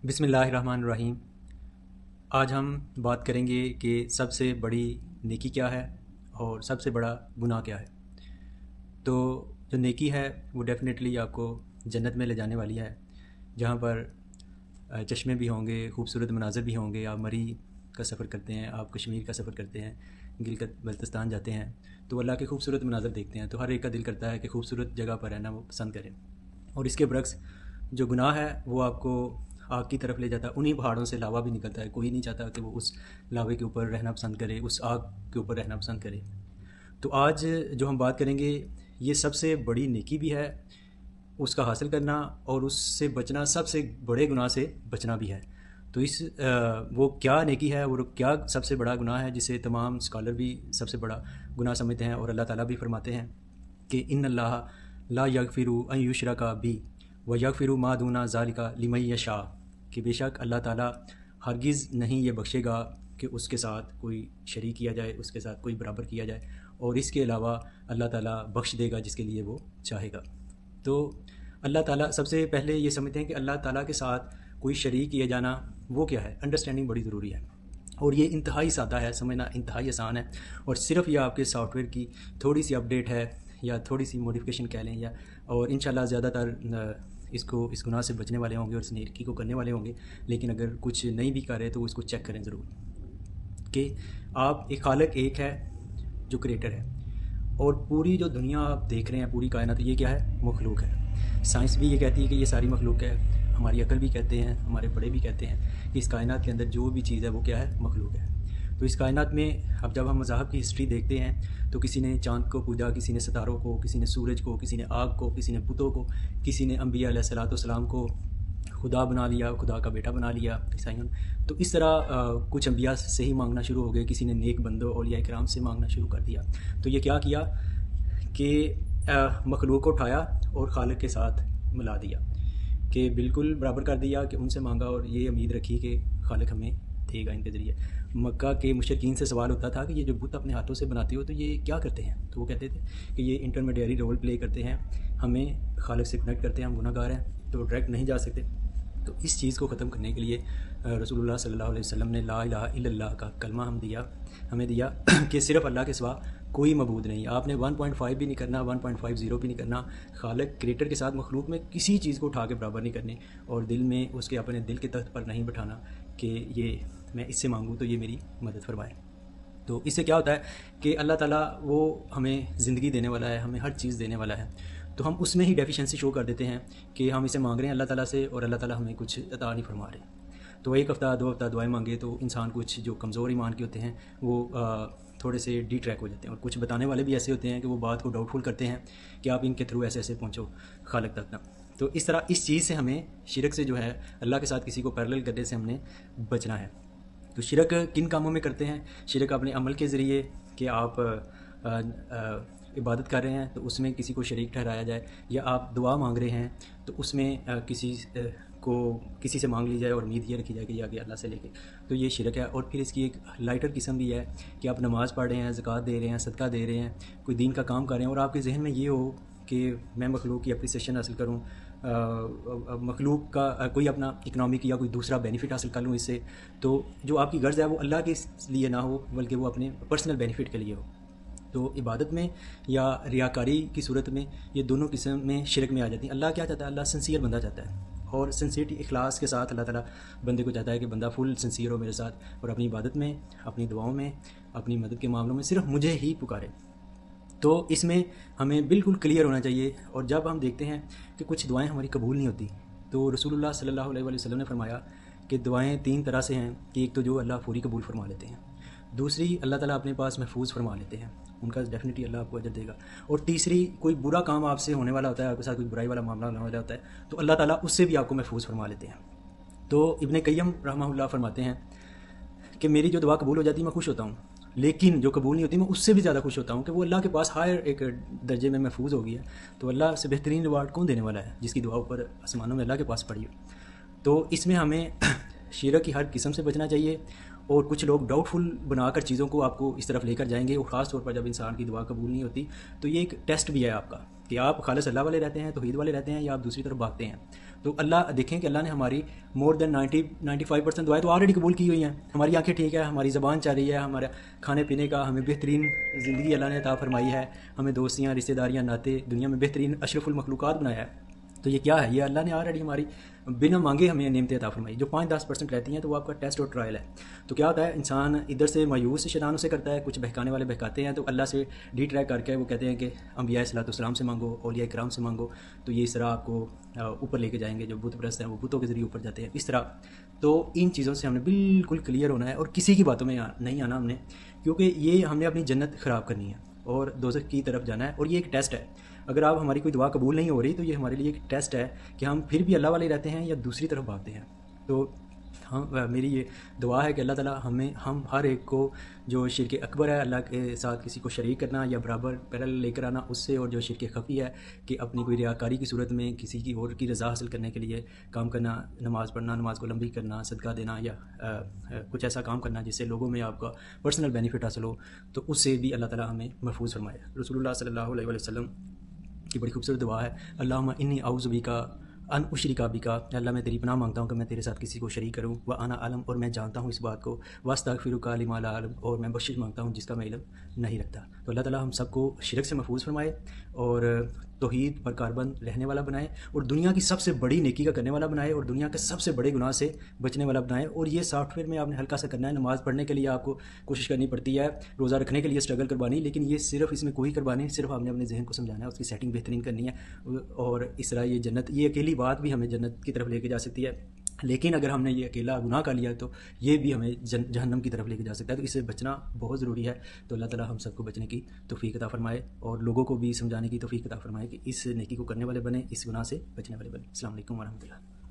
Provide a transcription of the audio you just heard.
बिस्मिल्लाहिर्रहमानिर्रहीम। आज हम बात करेंगे कि सबसे बड़ी नेकी क्या है और सबसे बड़ा गुनाह क्या है। तो जो नेकी है वो डेफ़िनेटली आपको जन्नत में ले जाने वाली है, जहाँ पर चश्मे भी होंगे, खूबसूरत मनाज़र भी होंगे। आप मरी का सफ़र करते हैं, आप कश्मीर का सफ़र करते हैं, गिलगित बल्तिस्तान जाते हैं तो अल्लाह के खूबसूरत मनाज़र देखते हैं, तो हर एक का दिल करता है कि खूबसूरत जगह पर रहना वो पसंद करें। और इसके बरक्स जो गुनाह है वो आपको आग की तरफ ले जाता है। उन्हीं पहाड़ों से लावा भी निकलता है, कोई नहीं चाहता कि वो उस लावे के ऊपर रहना पसंद करे, उस आग के ऊपर रहना पसंद करे। तो आज जो हम बात करेंगे ये सबसे बड़ी नेकी भी है, उसका हासिल करना और उससे बचना, सबसे बड़े गुनाह से बचना भी है। तो वो क्या नेकी है और क्या सबसे बड़ा गुनाह है जिसे तमाम स्कॉलर भी सबसे बड़ा गुनाह समझते हैं। और अल्लाह ताला भी फरमाते हैं कि इन्नल्लाह ला यगफिरु अन युशरका बी व यगफिरु मा दूना ज़ालिका लिमन यशा, कि बेशक अल्लाह ताला हरगिज़ नहीं ये बख्शेगा कि उसके साथ कोई शरीक किया जाए, उसके साथ कोई बराबर किया जाए, और इसके अलावा अल्लाह ताला बख्श देगा जिसके लिए वो चाहेगा। तो अल्लाह ताला सबसे पहले ये समझते हैं कि अल्लाह ताला के साथ कोई शरीक किया जाना वो क्या है। अंडरस्टैंडिंग बड़ी ज़रूरी है और ये इंतहाई सादा है, समझना इंतहाई आसान है। और सिर्फ ये आपके सॉफ्टवेयर की थोड़ी सी अपडेट है या थोड़ी सी मॉडिफिकेशन कह लें, या और इंशाल्लाह ज़्यादातर इस गुनाह से बचने वाले होंगे और इस नेकी को करने वाले होंगे। लेकिन अगर कुछ नहीं भी कर रहे तो उसको चेक करें ज़रूर कि आप एक खालिक एक है जो क्रिएटर है, और पूरी जो दुनिया आप देख रहे हैं, पूरी कायनात, ये क्या है? मखलूक है। साइंस भी ये कहती है कि ये सारी मखलूक है, हमारी अकल भी कहते हैं, हमारे बड़े भी कहते हैं कि इस कायनात के अंदर जो भी चीज़ है वो क्या है? मखलूक है। तो इस कायनात में अब जब हम मज़ाहब की हिस्ट्री देखते हैं तो किसी ने चाँद को पूजा, किसी ने सितारों को, किसी ने सूरज को, किसी ने आग को, किसी ने बुतों को, किसी ने अंबिया अलैहिस्सलाम को खुदा बना लिया, खुदा का बेटा बना लिया ईसाइयों ने। तो इस तरह कुछ अंबिया से ही मांगना शुरू हो गए, किसी ने नेक बंदों औलिया इकराम से मांगना शुरू कर दिया। तो ये क्या किया कि मखलूक को उठाया और खालिक के साथ मिला दिया, कि बिल्कुल बराबर कर दिया कि उनसे मांगा और ये उम्मीद रखी कि खालिक हमें देगा इनके ज़रिए। मक्का के मुशरिकीन से सवाल होता था कि ये जो बुत अपने हाथों से बनाते हो तो ये क्या करते हैं? तो वो कहते थे कि ये इंटरमीडियरी रोल प्ले करते हैं, हमें खालिक से कनेक्ट करते हैं, हम गुनाहगार हैं तो डायरेक्ट नहीं जा सकते। तो इस चीज़ को ख़त्म करने के लिए रसूलुल्लाह सल्लल्लाहु अलैहि वसल्लम ने ला इलाहा इल्लल्लाह का कलमा हमें दिया कि सिर्फ़ अल्लाह के सिवा कोई मबूद नहीं। आपने 1.5 भी नहीं करना, 1.50 भी नहीं करना। खालिक क्रिएटर के साथ मखलूक में किसी चीज़ को उठा के बराबर नहीं करनी, और दिल में उसके अपने दिल के तख्त पर नहीं बिठाना कि ये मैं इससे मांगूँ तो ये मेरी मदद फरमाए। तो इससे क्या होता है कि अल्लाह ताला वो हमें ज़िंदगी देने वाला है, हमें हर चीज़ देने वाला है, तो हम उसमें ही डेफिशिएंसी शो कर देते हैं कि हम इसे मांग रहे हैं अल्लाह ताला से और अल्लाह ताला हमें कुछ अता नहीं फरमा रहे। तो एक हफ़्ता 2 हफ़्ता दुआएं मांगे तो इंसान कुछ जो कमज़ोर ईमान के होते हैं वो थोड़े से डी ट्रैक हो जाते हैं, और कुछ बताने वाले भी ऐसे होते हैं कि वो बात को डाउटफुल करते हैं कि आप इनके थ्रू ऐसे ऐसे पहुँचो खालिक तक ना। तो इस तरह इस चीज़ से हमें शिरक से जो है अल्लाह के साथ किसी को पैरेलल करने से हमने बचना है। तो शिरक किन कामों में करते हैं? शिरक अपने अमल के ज़रिए कि आप इबादत कर रहे हैं तो उसमें किसी को शरीक ठहराया जाए, या आप दुआ मांग रहे हैं तो उसमें किसी से मांग ली जाए और उम्मीद ये रखी जाए कि ये आगे अल्लाह से लेके, तो ये शिरक है। और फिर इसकी एक लाइटर किस्म भी है कि आप नमाज़ पढ़ रहे हैं, ज़कात दे रहे हैं, सदका दे रहे हैं, कोई दीन का काम कर रहे हैं, और आपके जहन में ये हो कि मैं मखलूक की अप्रिसिएशन हासिल करूँ, मखलूक का कोई अपना इकनॉमिक या कोई दूसरा बेनिफिट हासिल कर लूँ इससे। तो जो आपकी गर्ज़ है वो अल्लाह के लिए ना हो बल्कि वो अपने पर्सनल बेनिफिट के लिए हो। तो इबादत में या रियाकारी की सूरत में ये दोनों किस्म में शिरक में आ जाती हैं। अल्लाह क्या चाहता है? अल्लाह सिंसियर बंदा चाहता है, और सिंसियरिटी इखलास के साथ अल्लाह ताला बंदे को चाहता है कि बंदा फुल सिंसियर हो मेरे साथ, और अपनी इबादत में, अपनी दुआओं में, अपनी मदद के मामलों में सिर्फ मुझे ही पुकारे। तो इसमें हमें बिल्कुल क्लियर होना चाहिए। और जब हम देखते हैं कि कुछ दुआएं हमारी कबूल नहीं होती, तो रसूलुल्लाह सल्लल्लाहु अलैहि वसल्लम ने फरमाया कि दुआएं 3 तरह से हैं कि एक तो जो अल्लाह पूरी कबूल फरमा लेते हैं, दूसरी अल्लाह ताला अपने पास महफूज फरमा लेते हैं, उनका डेफिनेटली अल्लाह आपको अजर देगा, और तीसरी कोई बुरा काम आपसे होने वाला होता है, आपके साथ कोई बुराई वाला मामला होने वाला होता है तो अल्लाह ताला उससे भी आपको महफूज फरमा लेते हैं। तो इब्ने क़य्यम रहमहुल्लाह फरमाते हैं कि मेरी जो दुआ कबूल हो जाती है मैं खुश होता हूँ, लेकिन जो कबूल नहीं होती मैं उससे भी ज़्यादा खुश होता हूँ कि वो अल्लाह के पास हायर एक दर्जे में महफूज हो गई है। तो अल्लाह से बेहतरीन रिवार्ड कौन देने वाला है? जिसकी दुआ ऊपर आसमानों में अल्लाह के पास पड़ी हो। तो इसमें हमें शिरक की हर किस्म से बचना चाहिए, और कुछ लोग डाउटफुल बनाकर चीज़ों को आपको इस तरफ लेकर जाएंगे, और ख़ास तौर पर जब इंसान की दुआ कबूल नहीं होती तो ये एक टेस्ट भी है आपका कि आप खालिस अल्लाह वाले रहते हैं, तौहीद वाले रहते हैं, या आप दूसरी तरफ भागते हैं। تو اللہ دیکھیں کہ اللہ نے ہماری مور دین 95% دعائیں تو آلریڈی قبول کی ہوئی ہیں. ہماری آنکھیں ٹھیک ہے, ہماری زبان چل رہی ہے, ہمارا کھانے پینے کا ہمیں بہترین زندگی اللہ نے عطا فرمائی ہے, ہمیں دوستیاں رشتہ داریاں ناطے دنیا میں بہترین اشرف المخلوقات بنایا ہے. تو یہ کیا ہے؟ یہ اللہ نے آلریڈی ہماری بنا مانگے ہمیں نعمتیں عطا فرمائی. جو 5-10% رہتی ہیں تو وہ آپ کا ٹیسٹ اور ٹرائل ہے. تو کیا ہوتا ہے, انسان ادھر سے مایوس شیطان سے کرتا ہے, کچھ بہکانے والے بہکاتے ہیں, تو اللہ سے ڈی ٹریک کر کے وہ کہتے ہیں کہ انبیاء صلاۃ والسلام سے مانگو, اولیاء کرام سے مانگو, تو یہ اس طرح آپ کو اوپر لے کے جائیں گے. جو بت پرست ہیں وہ بتوں کے ذریعے اوپر جاتے ہیں اس طرح. تو ان چیزوں سے ہم نے بالکل کلیئر ہونا ہے اور کسی کی باتوں میں نہیں آنا ہم نے, کیونکہ یہ ہم نے اپنی جنت خراب کرنی ہے اور دوزخ کی طرف جانا ہے. اور یہ ایک ٹیسٹ ہے. اگر آپ ہماری کوئی دعا قبول نہیں ہو رہی تو یہ ہمارے لیے ایک ٹیسٹ ہے کہ ہم پھر بھی اللہ والے رہتے ہیں یا دوسری طرف بھاگتے ہیں. تو میری یہ دعا ہے کہ اللہ تعالیٰ ہم ہر ایک کو جو شرک اکبر ہے اللہ کے ساتھ کسی کو شریک کرنا یا برابر پیرل لے کر آنا اس سے, اور جو شرک خفی ہے کہ اپنی کوئی ریاکاری کی صورت میں کسی کی اور کی رضا حاصل کرنے کے لیے کام کرنا, نماز پڑھنا, نماز کو لمبی کرنا, صدقہ دینا یا کچھ ایسا کام کرنا جس سے لوگوں میں آپ کا پرسنل بینیفٹ حاصل ہو, تو اس سے بھی اللہ تعالیٰ ہمیں محفوظ فرمائے. رسول اللہ صلی اللہ علیہ وسلم کی بڑی خوبصورت دعا ہے, اللہم انی اعوذ بک ان اشرک بک, اللہ میں تیری پناہ مانگتا ہوں کہ میں تیرے ساتھ کسی کو شریک کروں, وانا اعلم, اور میں جانتا ہوں اس بات کو, واستغفرک لما لا اعلم, اور میں بخشش مانگتا ہوں جس کا میں علم نہیں رکھتا. تو اللہ تعالیٰ ہم سب کو شرک سے محفوظ فرمائے اور توحید پر کاربند رہنے والا بنائے, اور دنیا کی سب سے بڑی نیکی کا کرنے والا بنائے, اور دنیا کے سب سے بڑے گناہ سے بچنے والا بنائے. اور یہ سافٹ ویئر میں آپ نے ہلکا سا کرنا ہے. نماز پڑھنے کے لیے آپ کو کوشش کرنی پڑتی ہے, روزہ رکھنے کے لیے اسٹرگل کروانی, لیکن یہ صرف اس میں کوئی کربانی, صرف آپ نے اپنے ذہن کو سمجھانا ہے, اس کی سیٹنگ بہترین کرنی ہے, اور اس طرح یہ جنت, یہ اکیلی بات بھی ہمیں جنت کی طرف لے کے جا سکتی ہے. لیکن اگر ہم نے یہ اکیلا گناہ کر لیا تو یہ بھی ہمیں جہنم کی طرف لے کے جا سکتا ہے. تو اس سے بچنا بہت ضروری ہے. تو اللہ تعالیٰ ہم سب کو بچنے کی توفیق عطا فرمائے اور لوگوں کو بھی سمجھانے کی توفیق عطا فرمائے کہ اس نیکی کو کرنے والے بنے, اس گناہ سے بچنے والے بنے. السلام علیکم ورحمۃ اللہ.